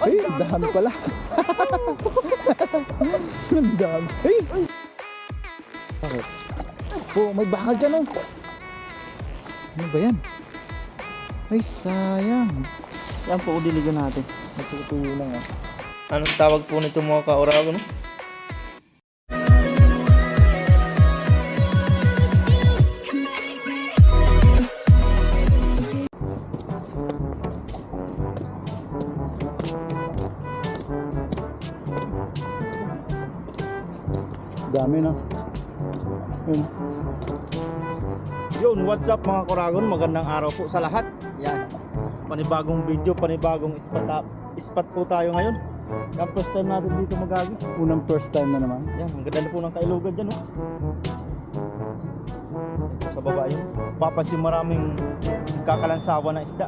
Ay, dami pala. Ang dami. Ay! Bakit? Oh, may bakal dyan oh. Ano ba yan? Ay, sayang. Yan po, diligan natin. Natutuyo lang ah. Anong tawag po nito mga ka-Oragon? Dami na. Yun. Yun, what's up mga Oragon? Magandang araw po sa lahat. Yan. Panibagong video, panibagong spot po tayo ngayon. Yung first time natin dito magagi. Unang first time na naman. Yan, ang ganda na po ng kailugan dyan oh. Sa baba yun. Papansin maraming kakalansawa na isda.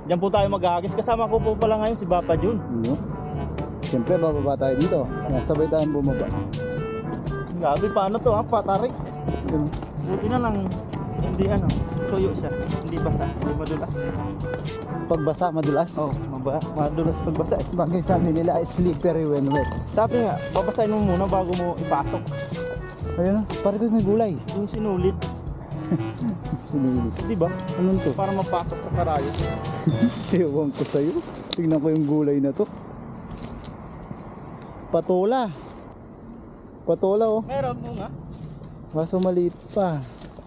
Diyan po tayo maghahagis. Kasama ko po pala ngayon si Papa Jun. Ano? Siyempre, bababa tayo dito. Sabay tayong bumaba. Grabe, paano to ha? Patarik. Yun. Buti na lang hindi ano, tuyo siya. Hindi basa, hindi madulas. Pagbasa, madulas. Oh, madulas pagbasa. Bagay sa amin nila ay slippery when wet. Sabi nga, babasahin mo muna bago mo ipasok. Ayun na, parang may gulay. Yung sinulid, Sinulit. di ba? Anong to? Para mapasok sa karayo. Ewan ko sa'yo. Tignan ko yung gulay na to. Patola. Patola oh. Meron mo nga. Kaso maliit pa.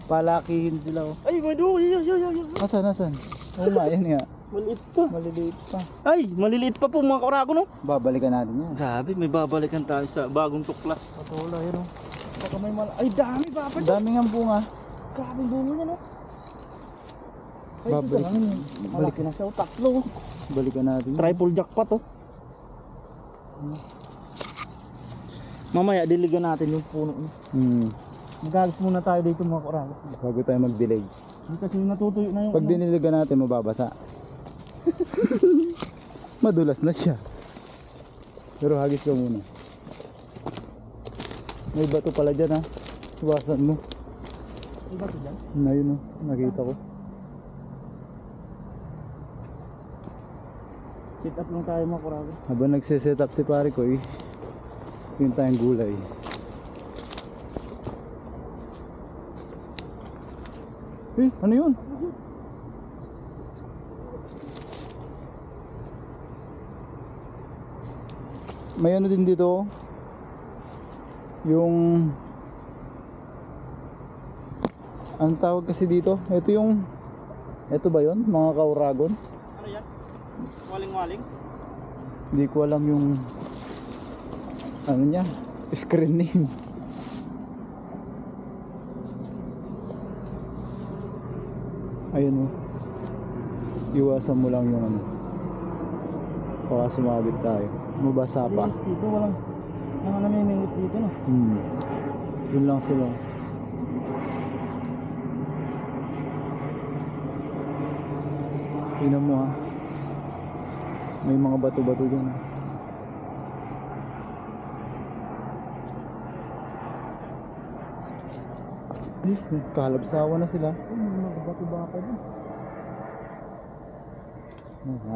Palakihin sila oh. Ay, madu, yo. Asan? Oo nga, yan nga. Maliit pa. Maliliit pa. Ay, maliliit pa po mga Oragon no? Babalikan natin yan. Grabe, may babalikan tayo sa bagong tuklas. Patola yun oh. Baka may ay, dami pa pa. Dami nga bunga. Grabe bunga niya no. Ay, Babalik. ito lang. Malaki na siya oh. Tatlo oh. Balikan natin yan. Triple jackpot oh. Mamaya diligan natin yung puno. Magalis muna tayo dito mga Oragon. Bago tayo mag-delay. Kasi natutuyo na yung Pag diniligan natin, mababasa. Madulas na siya. Pero hagis ka muna. May bato pala dyan ha. Iwasan mo. Iba ito dyan? Ayun oh, nakita ko. Sit up lang tayo mga Oragon. Habang nagsiset up si pare ko eh. Yung tayong gulay. Eh, ano yun? May ano din dito. Yung anong tawag kasi dito? Ito yung ito ba yun? Mga ka-Oragon? Ano yan? Waling-waling? Hindi ko alam yung ano niya, screen name. Ayun oh. Iwasan mo lang yung ano. Baka sumabit tayo. Mabasa pa. Linis dito, walang mga namimingot dito no? Yun lang sila. Tingnan mo ha. May mga bato-bato dyan. Kalabsawa na sila. May mga bato-bato dyan.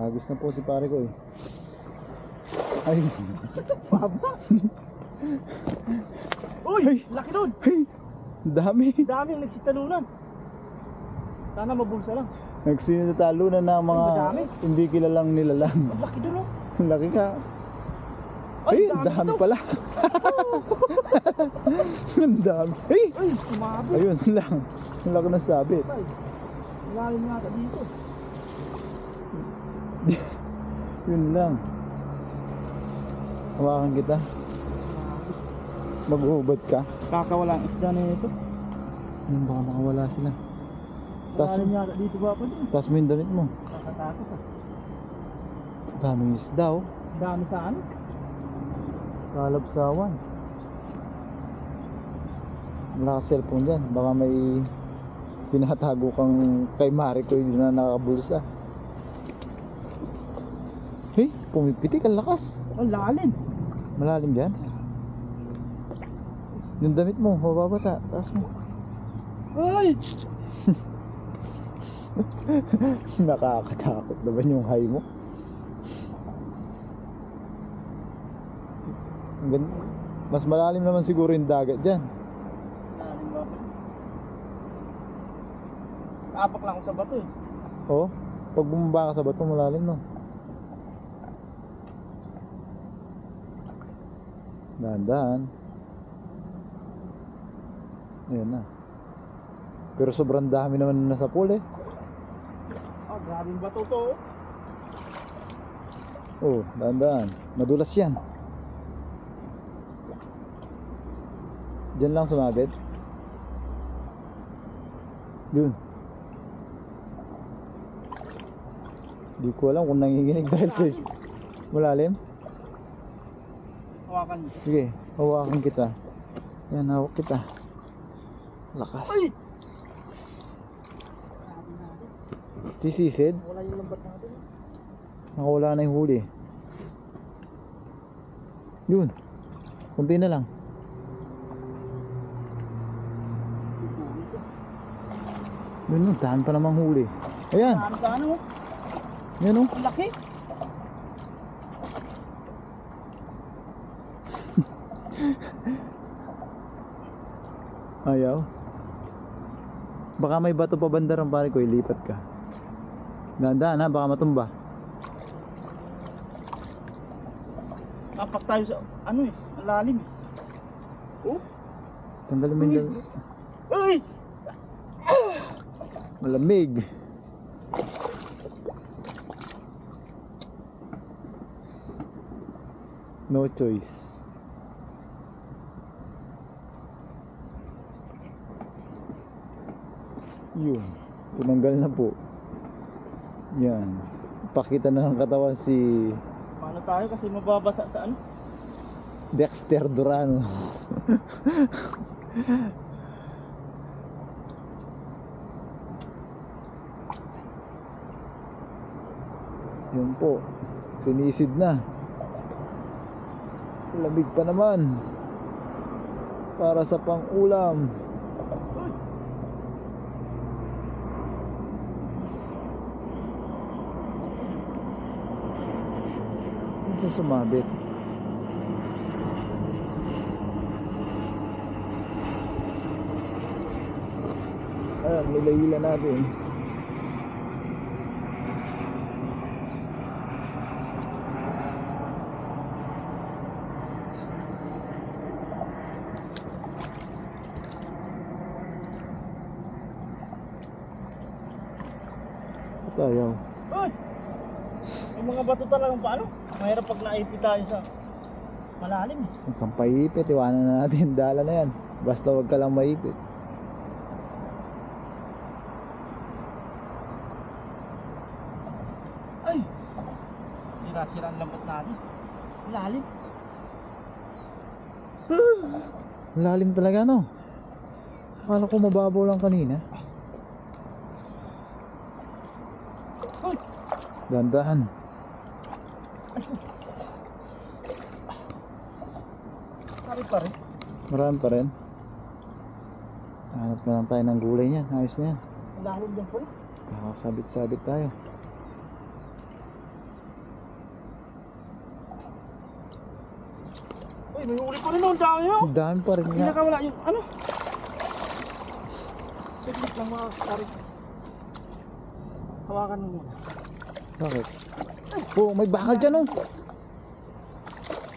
Agis na po si pare ko eh. Ay. Baba! Uy! Ay! Laki doon! Ay! Dami. Daming nagsitalunan. Sana mabulsa lang. Nagsinatalo na ng mga Madami. hindi kilalang nilalang. Ang laki doon oh! Laki ka. Ay, Ay, dami ito. pala. Ang dami. Ay! Ay, sumabit! Ayun lang. Ang laki na sabit. Ay, lalim nga dito. Yun lang. Hawakan kita. Mag-uubad ka. Kakawalang isda na ito. Baka makawala sila. Tas, Lalim nga dito ba pa dun? tas mo yung damit mo. Kakatakot ah. Daming isda oh. Dami sa ano? Kalabsawan. Wala ka cellphone dyan. Baka may pinatago kang kay Mari ko yun na nakabulsa. Hey, pumipitik ang lakas. Ang lalim. Malalim dyan. Yung damit mo, mababasa. Taas mo. Ay! Nakakatakot naman yung high mo. Mas malalim naman siguro yung dagat dyan. Malalim ba ba? Naapak lang ako sa bato eh. Oo. Pag bumaba ka sa bato, malalim no. Dahan-dahan. Ayan na. Pero sobrang dami naman na nasa pool eh. Ah, grabing bato to. Oh, dahan-dahan. Madulas yan. Diyan lang sumabit. Yun. Di ko alam kung nanginginig dahil sa malalim. Hawakan mo. Sige, hawakan kita. Yan, hawak kita. Lakas. Ay! Sisisid. Wala yung lambat natin. Nakawala na yung huli. Yun. Kunti na lang. Yun, no, daan pa namang huli. Ayan. Ano sa ano? Yan o. Ang laki. Ayaw. Baka may bato pa banda ron pare ko, ilipat ka. Dahan-dahan ha, baka matumba. Apak tayo sa ano eh, ang lalim. Oh, Tanggalin mo yung ay! malamig. No choice. Yun. Tinanggal na po. Yan. Pakita na ng katawan si Paano tayo kasi mababasa sa ano? Dexter Durano. Yun po. Sinisid na. Lamig pa naman. Para sa pang-ulam. Saan siya sumabit? Ayan, nilahila natin. Ayaw. Ay! Yung mga bato talagang paano? Mahirap pag naipit tayo sa malalim. Huwag kang paipit, iwanan na natin. Dala na yan. Basta huwag ka lang maipit. Ay! Sira-sira ang lambat natin. Malalim. Lalim talaga no. Akala ko mababaw lang kanina. Ay! Dahan-dahan. Sari pa rin. Marami pa rin. Hanap na lang tayo ng gulay niyan. Ayos na yan. Malalim dyan po rin. Kakasabit-sabit tayo. Uy, may huli pa rin oh. Ang dami oh. Ang dami pa rin Hindi nga. nakawala yung ano. Saglit lang mga sari. Hawakan mo muna. Bakit? Oh, may bakal dyan oh.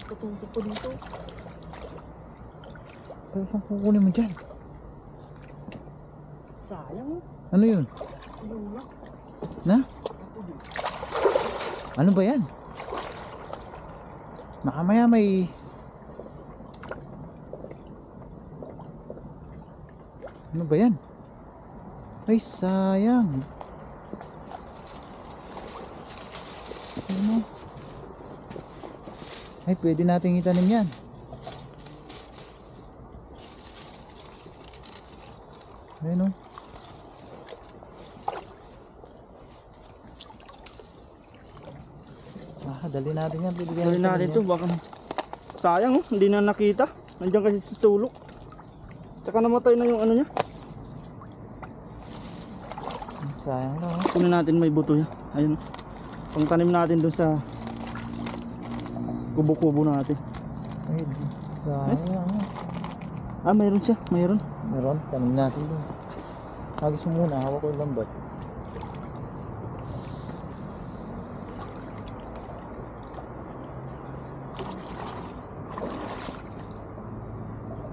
Tututok ko dito. Ano kang kukunin mo dyan? Sayang oh. Ano yun? Lula. Na? Ano ba yan? Makamaya may... Ano ba yan? Ay, sayang. Ano? Ay, pwede nating itanim yan. Ayun o. Dali natin yan. Dali natin to. Baka sayang oh. Hindi na nakita. Nandiyan kasi sa sulok. Tsaka namatay na yung ano niya. Sayang lang oh. Kunin natin may buto yan. Ayun. Pangtanim natin doon sa kubo-kubo natin. Ay, sayang. Ah, mayroon siya. Mayroon. Meron, tanong natin doon. Hagis mo muna, hawak ko yung lambat.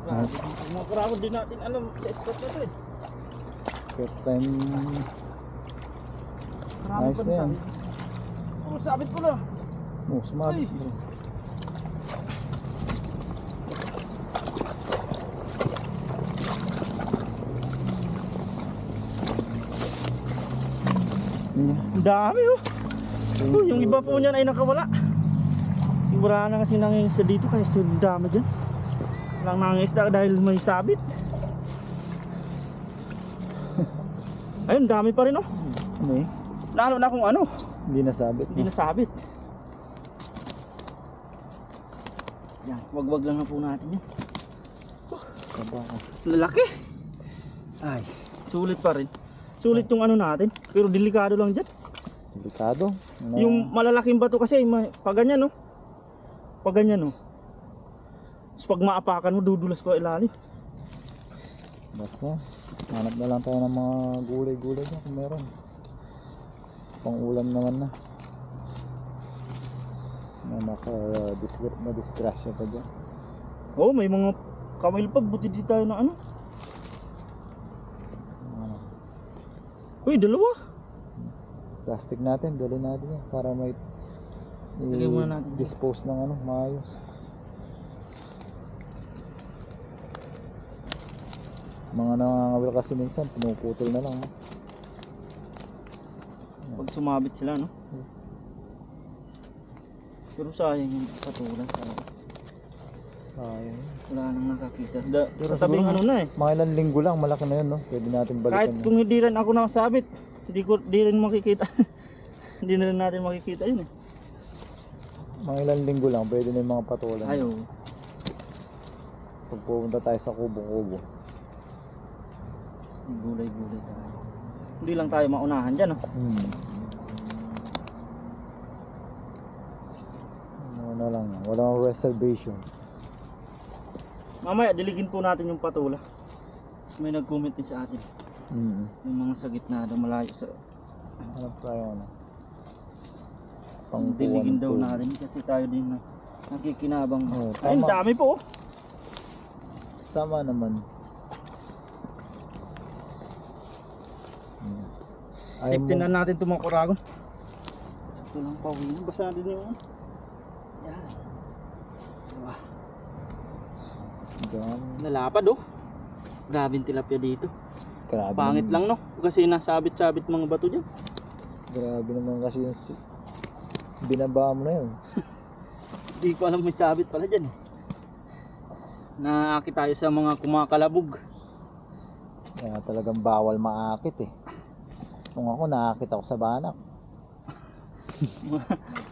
Nice. Mga kurako din natin alam sa spot na to eh. First time. Marami Nice pa na yan. tayo. Oh, sabit ko na. Oh, sumabit Ay. bro. Yeah. Ang dami oh. Yung iba po niyan ay nakawala. Sigura na kasi nangingisda dito kaya ang dami dyan. Walang nangingisda dahil may sabit. Ayun, dami pa rin oh. Ano eh? Lalo na kung ano, Hindi nasabit. hindi nasabit. Yan, wag-wag lang na po natin yan. Kaba ka. Lalaki. Ay, sulit pa rin. Sulit yung ano natin, pero delikado lang dyan. Delikado. Yung malalaking bato kasi, pag ganyan no. Pag ganyan no. Tapos pag maapakan mo, dudulas pa ilalim. Basta. Hanap na lang tayo ng mga gulay-gulay dyan kung meron. Pang ulam naman na. Na disgrasya pa dyan. Oo, may mga kamil pa, buti di tayo na ano. Ano, Uy, dalawa. plastic natin, dali natin yan para may Lagay muna natin dyan. dispose ng ano, maayos. Mga nangangawil kasi minsan, pinuputol na lang. No? Pag sumabit sila, no? Pero sayang yung patulan. Ayun. Wala nang nakakita. Pero Sa tabing siguro, ano na eh. Mga ilang linggo lang, malaki na yun, no? Pwede natin balikan. Kahit yun. kung hindi rin ako nakasabit, di rin makikita. Hindi na rin natin makikita yun eh. Mga ilang linggo lang, pwede na yung mga patulan. Ayaw. Pag pupunta tayo sa kubo-kubo. Gulay-gulay tayo. Hindi lang tayo maunahan dyan, no? Ano lang, walang reservation. Mamaya, diligin po natin yung patula. May nag-comment din sa atin. Mm. Yung mga sa gitna daw malayo sa... Ano tayo, ano? Diligin daw tubig. natin kasi tayo din na nakikinabang. Oo, Ay, ang tama. dami po oh. Tama naman. Ayaw Safety mo- na natin itong mga kuragon. Sakto lang pawin. Basta din yung... Yan. Wah, Dami. nalapad oh. Grabing tilapia dito. Grabe Pangit naman. lang no. Kasi nasabit-sabit mga bato dyan. Grabe naman kasi yung binaba mo na yun. Hindi ko alam may sabit pala dyan eh. Naakit tayo sa mga kumakalabog. Kaya talagang bawal maakit eh. Kung ako, naakit ako sa banak.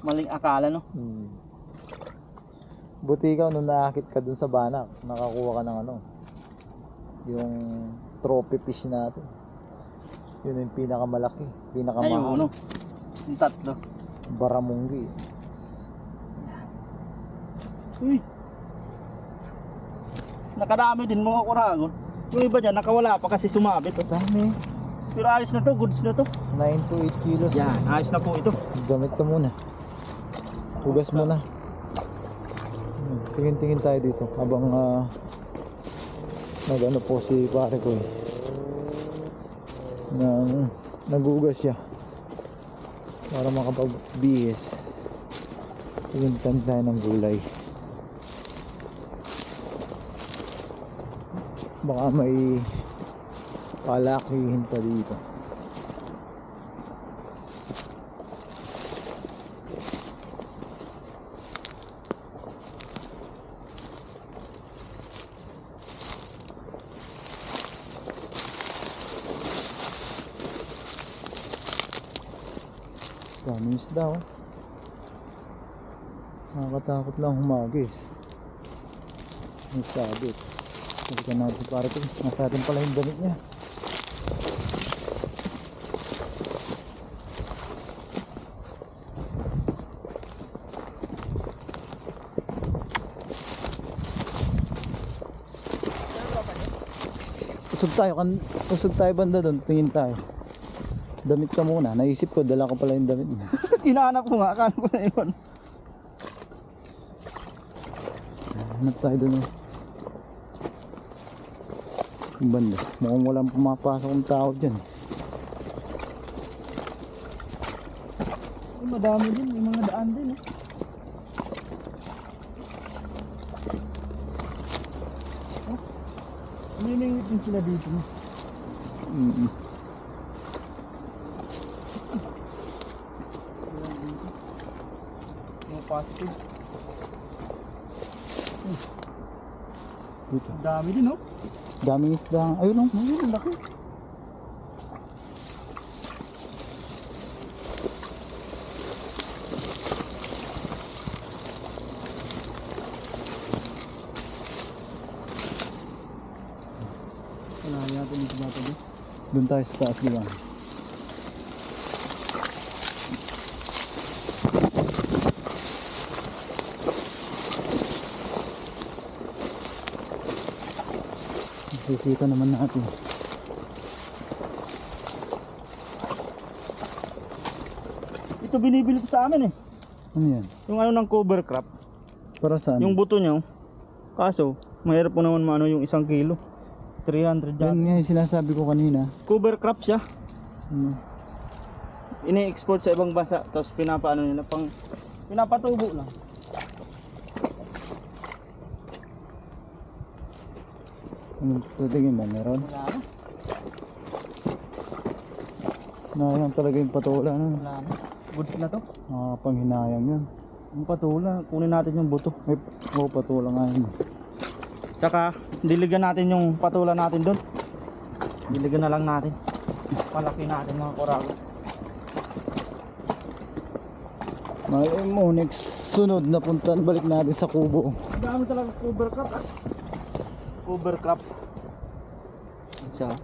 Maling akala no. Buti ikaw nung naakit ka dun sa banak, nakakuha ka ng ano, yung trophy fish natin. Yun yung pinakamalaki, Ayun pinakamahal. ano. Yung tatlo. Baramunggi. Uy. Nakadami din mga kuragon. Yung iba dyan nakawala pa kasi sumabit. Oh. Dami. Pero ayos na to, goods na to. 9 to 8 kilos. Yan, ayos na po ito. Gamit ka muna. Hugas muna. Tingin-tingin tayo dito habang nag-ano po si pare ko eh. Nag-ugas siya para makapag-BS. Tingin tayo ng gulay. Baka may palakihin pa dito. Daming isda oh. Nakakatakot lang humagis. May sabit. Sabitan natin si pare ko. Nasa atin pala yung damit niya. Usog tayo banda doon, tingin tayo. Damit ka muna. Naisip ko, dala ko pala yung damit mo. Hinahanap ko nga, akala ko na yun. Hanap tayo doon. Yung banda. Mukhang walang pumapasok ng tao dyan. Ay, madami din, may mga daan din eh. Umiingit din sila dito. Mga positive. Dito. Dami din, oh. Daming isda. Ayun o. Ayun, ang laki. Kailangan natin ito natin. Doon tayo sa taas diba? Nakikita naman natin. Ito binibili ko sa amin eh. Ano yan? Yung ano ng cover crop. Para saan? Yung buto niya. Kaso, mahirap po naman maano yung 1 kilo. 300 yan yan. nga yung sinasabi ko kanina. Cover crop siya. Ano? Ini-export sa ibang bansa. Tapos pinapaano nila pang pinapatubo lang. Ano tingin mo? Meron? Wala na. Nayang talaga yung patula. Ano? Wala na. Goods na to. Panghinayang yan. Yung patula. Kunin natin yung buto. Ay, patula nga yun. Tsaka diligan natin yung patula natin doon. Diligan na lang natin. Palaki natin mga korago. Malay mo, next sunod na puntan balik natin sa kubo. Ang dami talaga cover crop. Cover crop. Siya.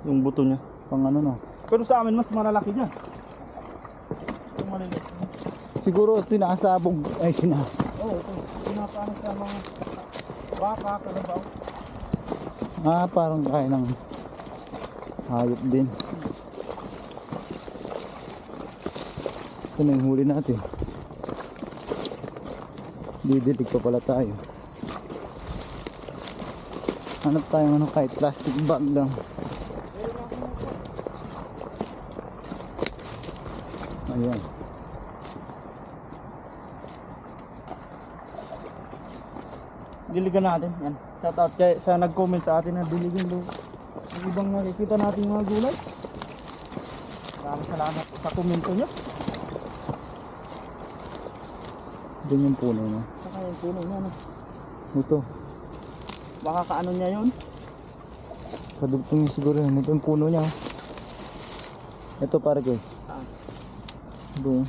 Yung buto niya. Pang ano no? Pero sa amin mas malalaki dyan. Yung maliliit. Siguro sinasabog. Ay Oo, ito. Pinapaano sa mga baka, kalabaw. parang kaya ng hayop din. Saan yung huli natin? Didilig pa pala tayo. Hanap tayo ano kahit plastic bag lang. Ayan. Diligan natin. Yan. Shout out kay sa nag-comment sa atin na diligin do. Yung ibang nakikita natin mga gulay. Maraming salamat sa komento nyo. Doon yung puno niya. Saka yung puno niya. No? Ito. Baka kaano niya yun. Kadugtong niya siguro yun. Ito yung puno niya. Ito para kay. Ah. Doon.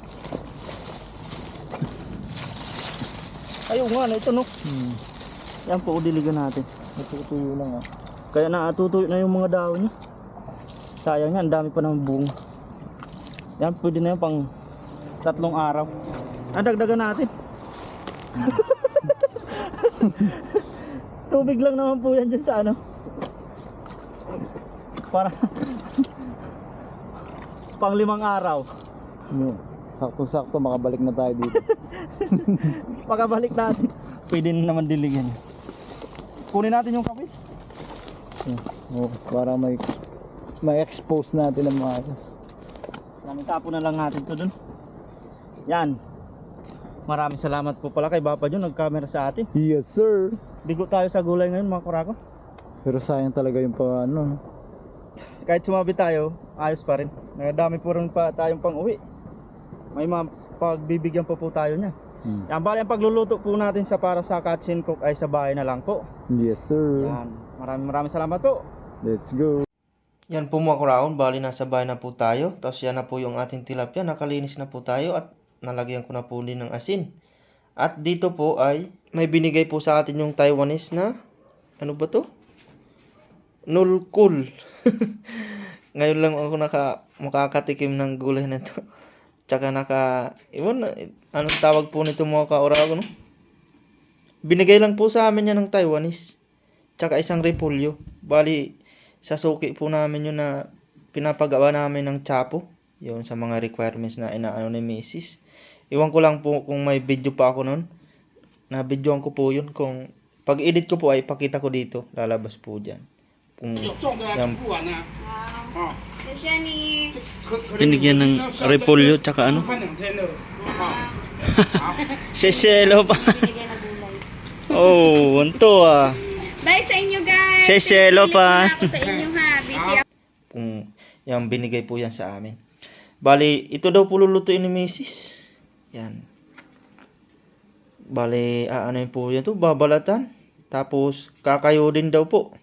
Ayun nga, ito no. Yan po, diligan natin. Natutuyo lang ah. Kaya natutuyo na yung mga dahon niya. Sayang yan, ang dami pa ng bunga. Yan, pwede na yan pang 3 araw. Dagdagan natin. Tubig lang naman po yan dyan sa ano. Para pang 5 araw. Sakto-sakto makabalik na tayo dito. Pagkabalik natin, pwede na naman diligan. Kunin natin yung kapis. Para may expose natin ang maayos. Yan, itapon na lang natin to dun. Yan. Maraming salamat po pala kay Bapa Jun, nag-camera sa atin. Yes sir. Bigo tayo sa gulay ngayon mga kurako. Pero sayang talaga yung pa ano. Kahit sumabi tayo, ayos pa rin. Nadami po rin pa tayong pang uwi. May pagbibigyan po tayo niya. Yan, bali ang pagluluto po natin sa para sa Katsin Cook ay sa bahay na lang po. Yes sir. Yan, maraming salamat po. Let's go. Yan po mga kuraon, bali nasa bahay na po tayo. Tapos yan na po yung ating tilapia, nakalinis na po tayo at nalagyan ko na po din ng asin. At dito po ay may binigay po sa atin yung Taiwanese na, ano ba to? Nulkul. Ngayon lang ako makakatikim ng gulay na to. Tsaka anong tawag po nito mga kaurago, no? Binigay lang po sa amin yan ng Taiwanese. tsaka isang repolyo. Bali, sa suki po namin yun na pinapagawa namin ng chapo. Yun sa mga requirements na inaano ni Mrs. Iwan ko lang po kung may video pa ako nun. Na-videoan ko po yun. Kung pag-edit ko po ay pakita ko dito. Lalabas po dyan. Kung yan. Binigyan ng repolyo tsaka ano? Seselo pa. Binigay na gulay. Oh, wanto ah. Bye sa inyo guys. Seselo pa. Ako sa inyo ha. Busy ako. Kung yan, binigay po yan sa amin. Bali, ito daw po lulutuin ni Mrs. Yan. Bali, ano yun po yan to? Babalatan. Tapos, kakayo din daw po.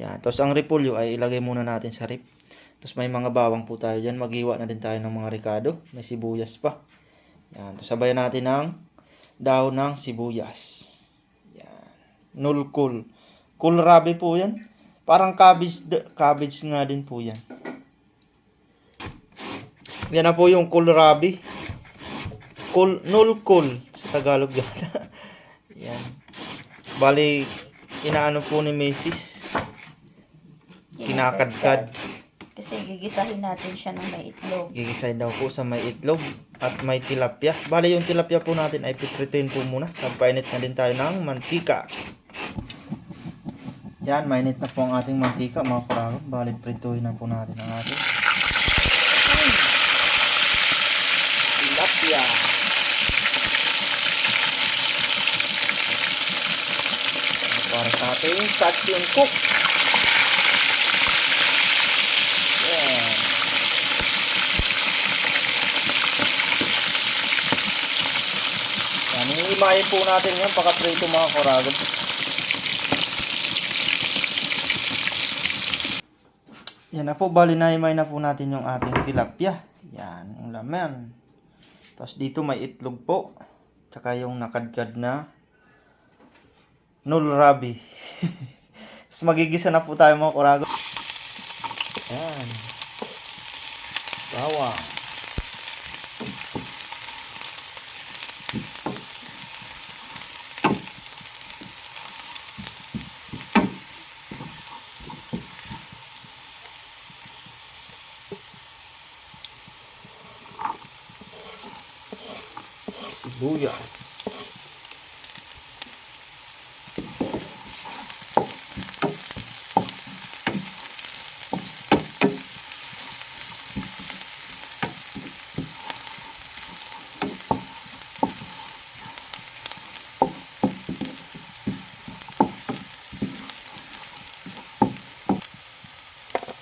Yan. Tapos, ang repolyo ay ilagay muna natin sa rip. Tapos, may mga bawang po tayo dyan. Maghiwa na din tayo ng mga ricado. May sibuyas pa. Yan. Tapos, sabayan natin ng daon ng sibuyas. Yan. Nulkul. Kohlrabi po yan. Parang cabbage nga din po yan. Yan na po yung kohlrabi. Nulkul sa Tagalog yata. Yan. Bali, inaano po ni Mrs. Kinakadkad. Kasi gigisahin natin siya ng may itlog. Gigisahin daw po sa may itlog at may tilapia. Bali, yung tilapia po natin ay piprituin po muna. Magpainit na din tayo ng mantika. Yan, mainit na po ang ating mantika mga kuragon. Bali, prituin na po natin ang ating tilapia. Para sa ating Katsun cook. Yan. Yan, hihimayin po natin yan pagkaprito mga kuragon. Yan na po, bali na-himay na po natin yung ating tilapia. Yan, yung laman. Tapos dito may itlog po. Tsaka yung nakadkad na kohlrabi. Tapos magigisa na po tayo mga kurago. Yan. Bawang. Sibuyas.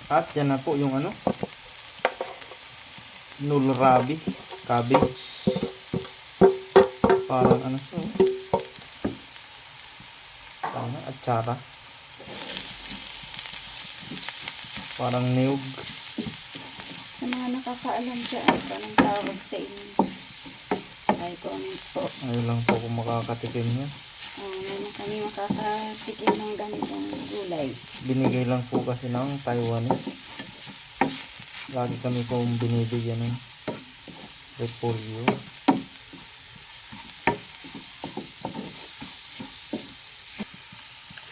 At yan na po yung ano, kohlrabi, cabbage. Parang ano siya, parang atsara. Parang niyog. Sa mga nakakaalam dyan, anong tawag sa inyo? Ay, comment po. Ayun lang po kung makakatikim niya. Meron kami makakatikim ng ganitong gulay. Binigay lang po kasi ng Taiwanese. Lagi kami pong binibigyan ng repolyo.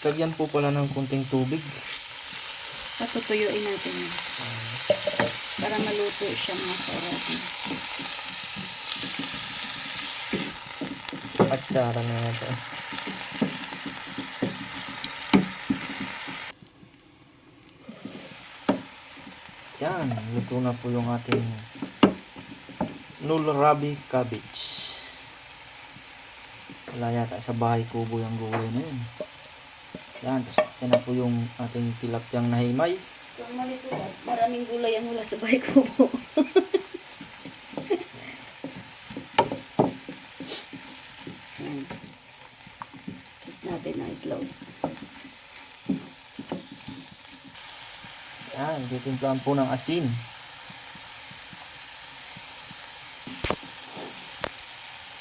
Lagyan po pala ng kunting tubig. Patutuyuin natin yun. Para maluto siya mga sarap. Atsara na natin. Yan, luto na po yung ating kohlrabi cabbage. Wala yata sa bahay kubo yung gulay na yun. Yan, tapos yan na po yung ating tilapyang nahimay. Kung malito, maraming gulay ang mula sa bahay ko po. Check natin ang itlog. Yan, titimplahan po ng asin.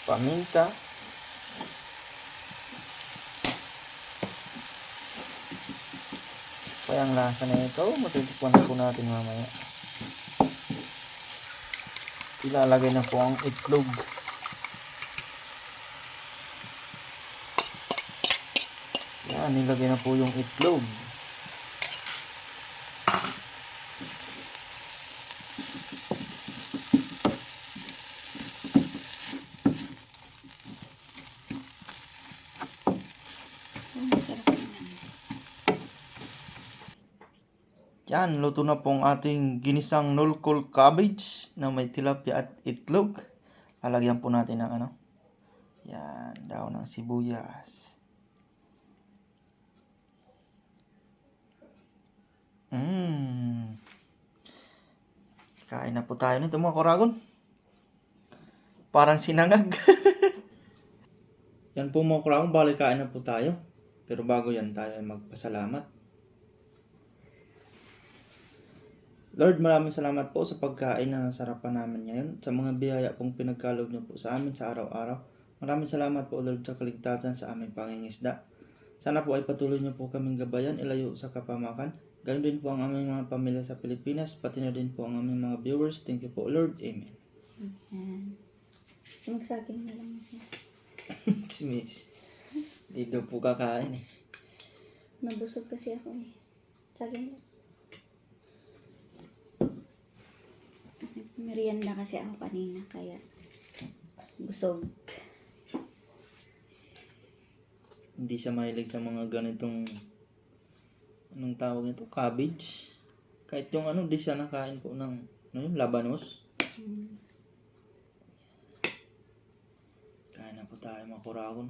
Paminta. Kaya ang lasa na ito, matitikpan po natin mamaya. Ilalagay na po ang itlog. Yan. Yan, nilagay na po yung itlog. Masarap naman. Yan, luto na pong ating ginisang nulkol cabbage na may tilapia at itlog. Lalagyan po natin ng ano. Yan, daon ng sibuyas. Kain na po tayo nito mga koragon. Parang sinangag. Yan po mga koragon, balik kain na po tayo. Pero bago yan tayo ay magpasalamat. Lord, maraming salamat po sa pagkain na nasarapan namin ngayon. Sa mga biyaya pong pinagkaloob niyo po sa amin sa araw-araw. Maraming salamat po Lord sa kaligtasan sa aming pangingisda. Sana po ay patuloy niyo po kaming gabayan, ilayo sa kapamakan. Gayon din po ang aming mga pamilya sa Pilipinas, pati na din po ang aming mga viewers. Thank you po Lord. Amen. Ayan. Magsaging na lang siya. Miss, di daw po kakain eh. Nabusog kasi ako eh. Saging lang. Merienda kasi ako kanina, kaya busog. Hindi siya mahilig sa mga ganitong, anong tawag nito, cabbage. Kahit yung ano, di siya nakain po ng ano yun, labanos. Kain na po tayo mga koragon.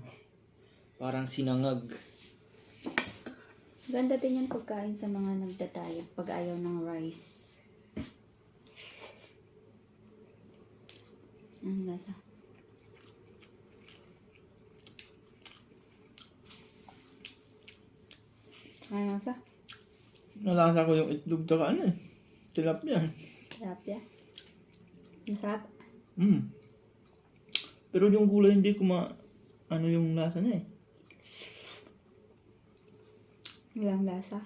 Parang sinangag. Ganda din yan pagkain sa mga nagdatayag pag ayaw ng rice. Ang lasa. Ano lasa? Nalasa ko yung itlog tsaka ano eh. Tilapia. Tilapia. Masarap. Pero yung gulay hindi ko ano yung lasa niya eh. Walang lasa.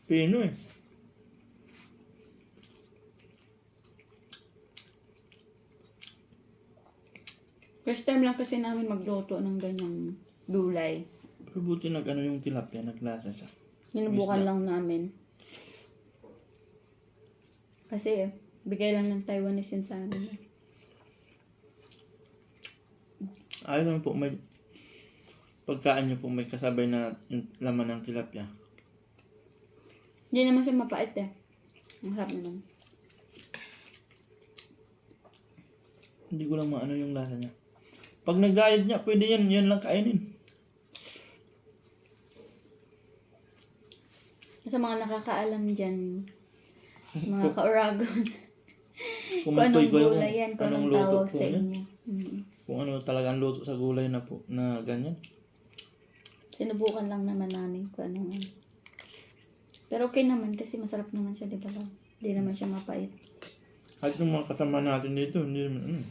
Pino eh. First time lang kasi namin magluto ng ganyang gulay. Pero buti ano yung tilapia, naglasa siya. Sinubukan lang namin. Kasi bigay lang ng Taiwanese yun sa amin. Ayos naman po, may pagkaan niyo po may kasabay na yung laman ng tilapia. Hindi naman siya mapait eh. Ang harap naman. Hindi ko lang maano yung lasa niya. Pag nag-diet niya, pwede yan lang kainin. Sa mga nakakaalam dyan, mga ka-Oragon, kung Kumutoy anong ko yung gulay yan, kung anong luto tawag po sa niya. inyo. Kung ano talagang luto sa gulay na po, na ganyan. Sinubukan lang naman namin kung anong ano. Pero okay naman kasi masarap naman siya, di ba? Hindi naman siya mapait. Kahit yung mga kasama natin dito, hindi naman,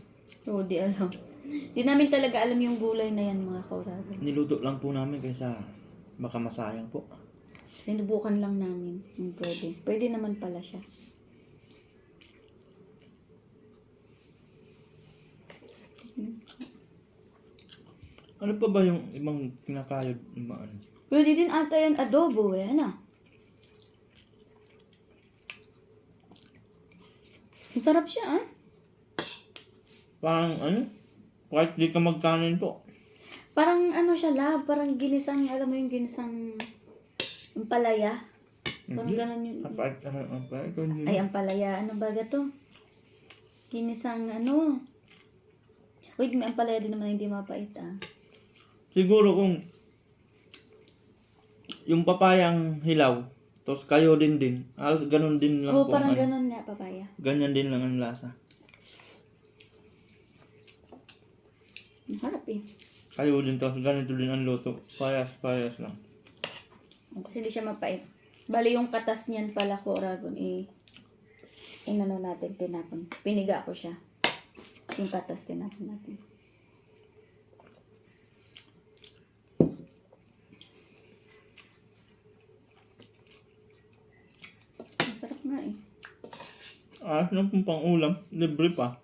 Oo, di alam. Di namin talaga alam yung gulay na yan, mga ka-Oragon. niluto lang po namin kaysa baka masayang po. Sinubukan lang namin kung pwede. Pwede naman pala siya. Ano pa ba yung ibang kinakayod? Ano? Pwede din ata yan adobo eh, ano? Masarap siya, ah. Parang ano? Kahit di ka magkanin po. Parang ano siya, lab. Parang ginisang, alam mo yung ginisang ampalaya. Parang ganun yun. Kapag Ay, ampalaya. Ano ba to? Ginisang ano. Wait, may ampalaya din naman hindi mapait, ah. Siguro kung yung papayang hilaw, tapos kayo din, ganun din lang Oo, po. parang Ano, ganun nga, papaya. ganyan din lang ang lasa. Ang harap eh. Kayo din, tapos ganito din ang luto. Payas lang. Kasi hindi siya mapait. Bali yung katas niyan pala ko, Oragon, inano natin, tinapon. Piniga ko siya. Yung katas, tinapon natin. Masarap nga eh. Ayos na pong pang-ulam. Libre pa.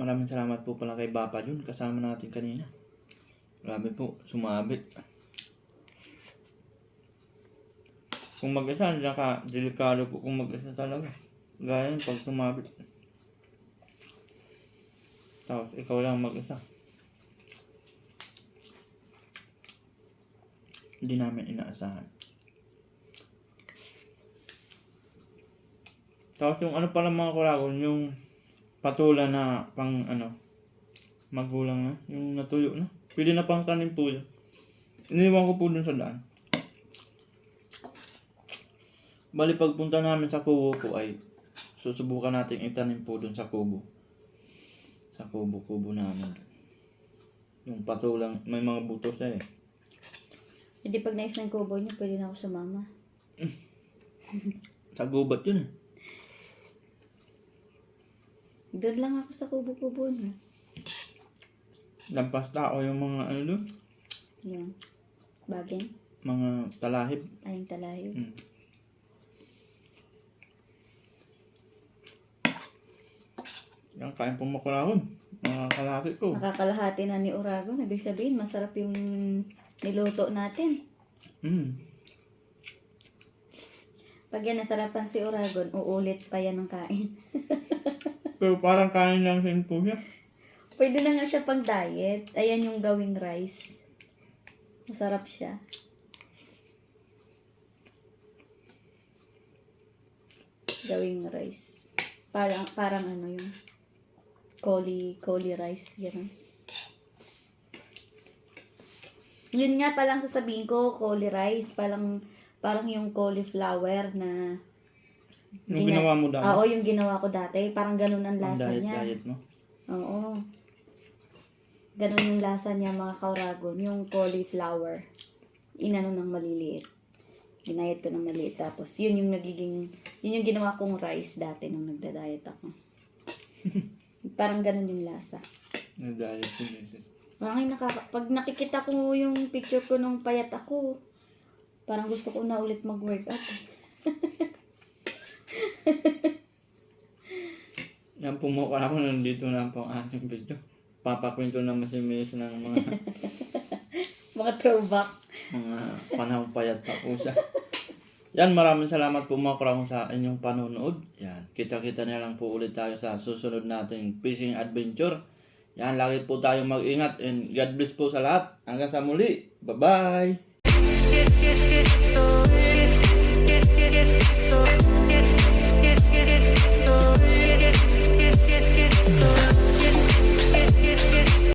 Maraming salamat po pala kay Bapa Jun. Kasama natin kanina. Grabe po, sumabit. Kung mag-isa, diyan ka, delikado po kung mag-isa talaga. Gaya yun pag sumabit. Tapos ikaw lang mag-isa. Hindi namin inaasahan. Tapos yung ano pala mga kuragon, yung patula na pang magulang na, yung natuyo na. Pwede na pang tanim po yun. Iniwan ko po dun sa daan. Bali pagpunta namin sa kubo po ay susubukan natin itanim po dun sa kubo. Sa kubo namin. Yung patulang, may mga butos eh. Hindi pag nais ng kubo niyo, pwede na ako sumama. Sa gubat yun eh. Doon lang ako sa kubo-kubo niyo. Lampas tao yung mga ano doon. Yung bagin, Mga talahib. ayong talahib. Yan, kain po makurahon. Mga kalaki ko. Nakakalahati na ni Oragon. Ibig sabihin, masarap yung niluto natin. Pag yan nasarapan si Oragon, uulit pa yan ng kain. Pero parang kain lang sin po siya. Pwede na nga siya pang diet. Ayan yung gawing rice. Masarap siya. Gawing rice. Parang ano yung Coli rice. Yan. Yun nga palang sasabihin ko, coli rice. Parang yung cauliflower na Yung ginawa mo dati. Oo, yung ginawa ko dati. Parang ganun ang lasa niya. Diet mo. Oo. Ganun yung lasa niya mga kauragon. Yung cauliflower. Inano ng maliliit. Ginayat ko ng maliit. Tapos yun yung ginawa kong rice dati nung nagda-diet ako. Parang ganun yung lasa. Nag-diet si Mrs. Pag nakikita ko yung picture ko nung payat ako, parang gusto ko na ulit mag-workout. Yan po mo ako nandito na po ang aking video. Papakwento naman si Mrs. ng Mga throwback. mga panahon payat pa po siya. Yan, maraming salamat po mga kurahon sa inyong panonood. Yan, kita-kita na lang po ulit tayo sa susunod nating fishing adventure. Yan, lagi po tayong mag-ingat and God bless po sa lahat. Hanggang sa muli. Bye-bye!